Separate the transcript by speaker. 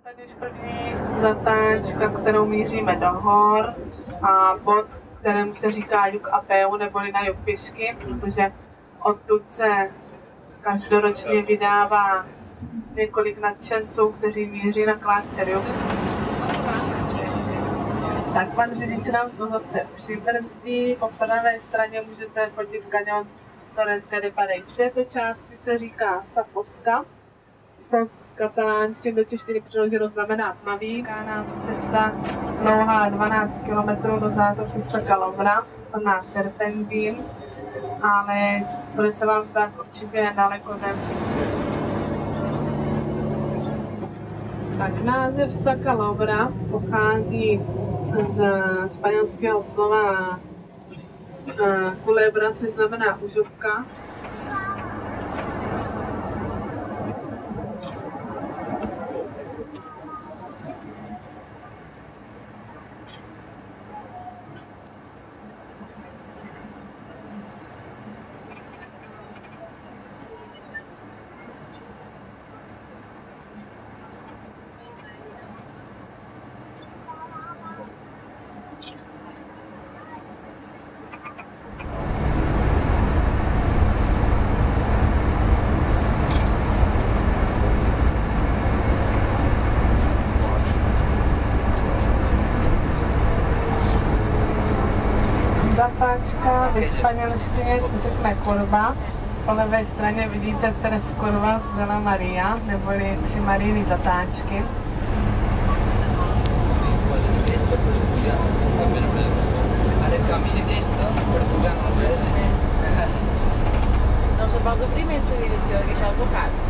Speaker 1: Tady už první zatáčka, kterou míříme do hor a bod, kterému se říká Jug Apeu neboli na jug pěšky, protože odtud se každoročně vydává několik nadšenců, kteří míří na klášter Jug. Tak pan řidič nám to zase přibrzdí, po pravé straně můžete fotit kaňon Torrente de Padej. Z této části se říká Safoska. Fosk z katalánštiny do češtiny přeloženo znamená tmavý. Čeká nás cesta dlouhá 12 km do zátoky Sakalobra, plná serpentín, ale bude se vám zdát určitě daleko delší. Tak název Sakalobra pochází z španělského slova kulebra, což znamená užovka. Zatáčka ve španělštině se řekne kurva. Po levé straně vidíte Tres Curvas de la Maria, neboli 3 Marijiny zatáčky.
Speaker 2: Non so poco prima in direzione che c'è il vocale.